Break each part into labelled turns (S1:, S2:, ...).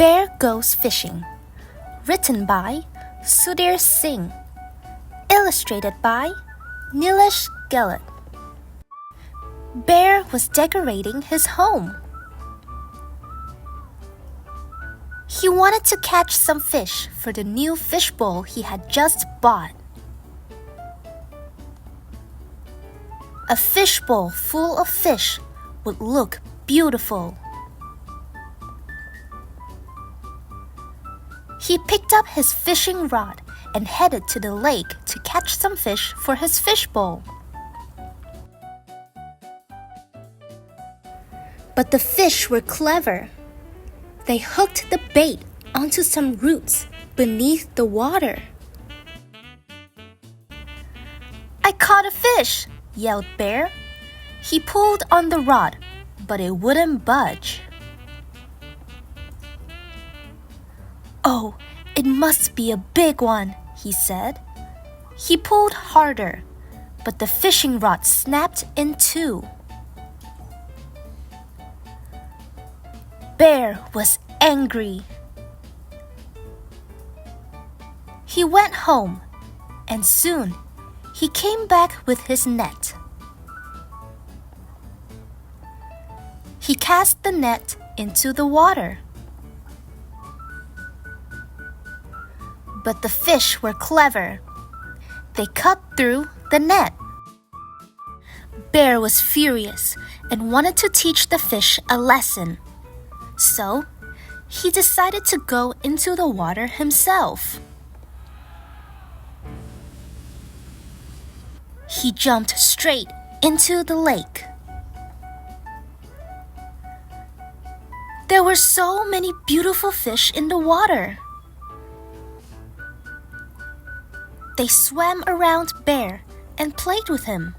S1: Bear Goes Fishing. Written by Sudhir Singh. Illustrated by Nilesh Gehlot. Bear was decorating his home. He wanted to catch some fish for the new fishbowl he had just bought. A fishbowl full of fish would look beautiful. He picked up his fishing rod and headed to the lake to catch some fish for his fishbowl. But the fish were clever. They hooked the bait onto some roots beneath the water. "I caught a fish!" yelled Bear. He pulled on the rod, but it wouldn't budge. "Oh, it must be a big one," he said. He pulled harder, but the fishing rod snapped in two. Bear was angry. He went home, and soon he came back with his net. He cast the net into the water. But the fish were clever. They cut through the net. Bear was furious and wanted to teach the fish a lesson. So, he decided to go into the water himself. He jumped straight into the lake. There were so many beautiful fish in the water. They swam around Bear and played with him.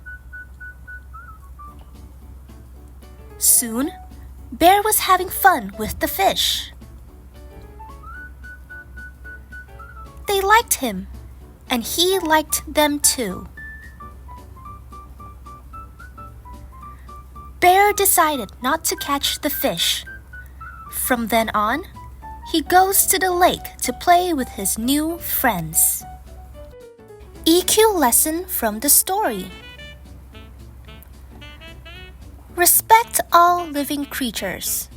S1: Soon, Bear was having fun with the fish. They liked him, and he liked them too. Bear decided not to catch the fish. From then on, he goes to the lake to play with his new friends. EQ lesson from the story. Respect all living creatures.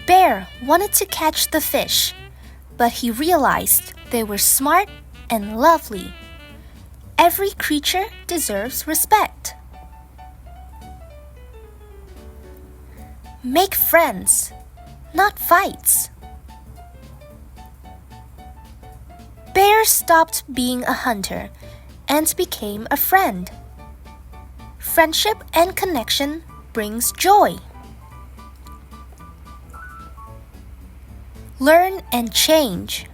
S1: Bear wanted to catch the fish, but he realized they were smart and lovely. Every creature deserves respect. Make friends, not fights. Bear stopped being a hunter and became a friend. Friendship and connection brings joy. Learn and change.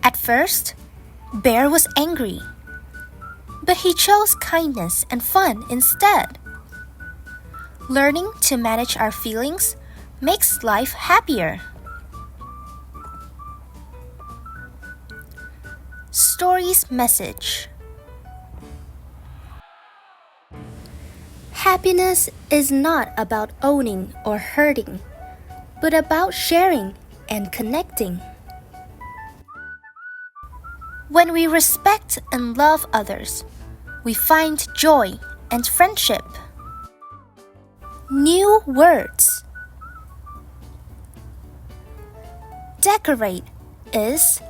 S1: At first, Bear was angry, but he chose kindness and fun instead. Learning to manage our feelings makes life happier. Story's message. Happiness is not about owning or hurting, but about sharing and connecting. When we respect and love others, we find joy and friendship. New words. Decorate is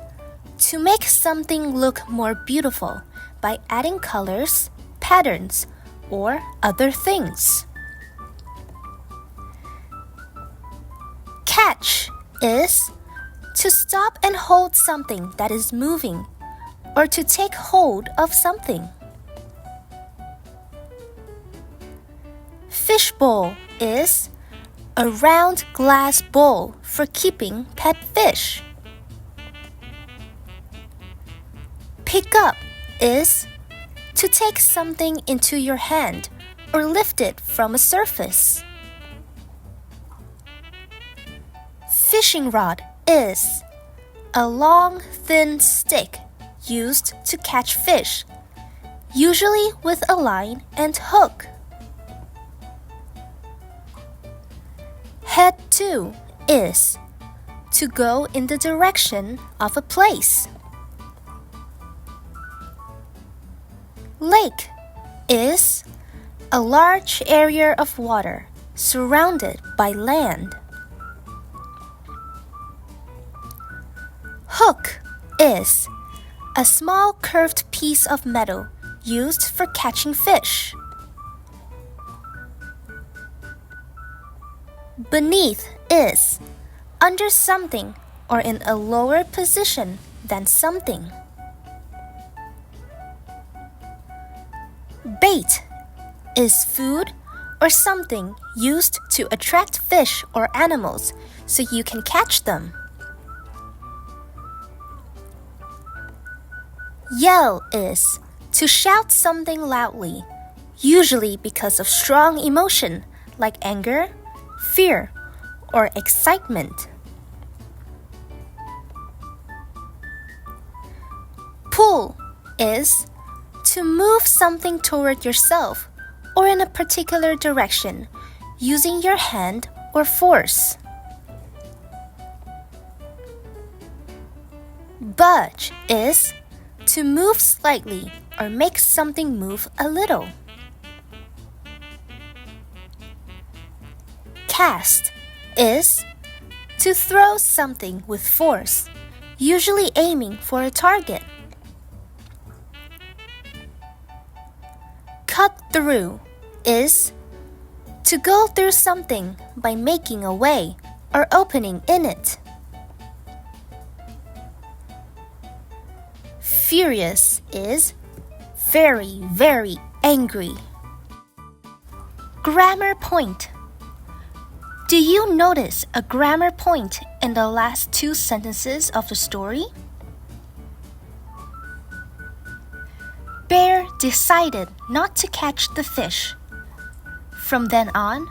S1: to make something look more beautiful by adding colors, patterns, or other things. Catch is to stop and hold something that is moving, or to take hold of something. Fishbowl is a round glass bowl for keeping pet fish. Pick up is to take something into your hand or lift it from a surface. Fishing rod is a long, thin stick used to catch fish, usually with a line and hook. Head to is to go in the direction of a place. Lake is a large area of water surrounded by land. Hook is a small curved piece of metal used for catching fish. Beneath is under something or in a lower position than something. Bait is food or something used to attract fish or animals so you can catch them. Yell is to shout something loudly, usually because of strong emotion like anger, fear, or excitement. Pull is to move something toward yourself or in a particular direction using your hand or force. Budge is to move slightly or make something move a little. Cast is to throw something with force, usually aiming for a target. Cut through is to go through something by making a way or opening in it. Furious is very, very angry. Grammar point. Do you notice a grammar point in the last two sentences of the story? Bear decided not to catch the fish. From then on,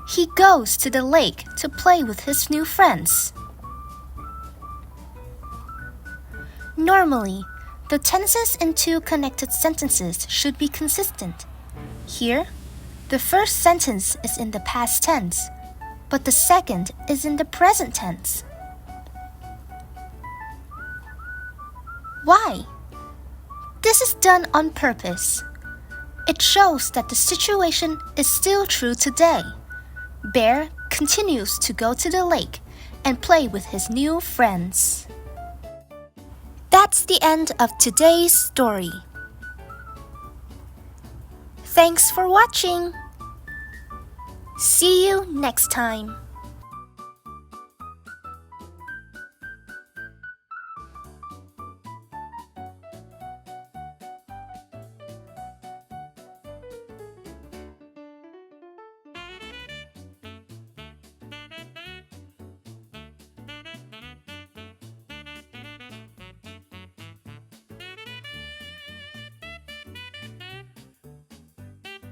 S1: he goes to the lake to play with his new friends. Normally, the tenses in two connected sentences should be consistent. Here, the first sentence is in the past tense, but the second is in the present tense. Why? This is done on purpose. It shows that the situation is still true today. Bear continues to go to the lake and play with his new friends. That's the end of today's story. Thanks for watching. See you next time.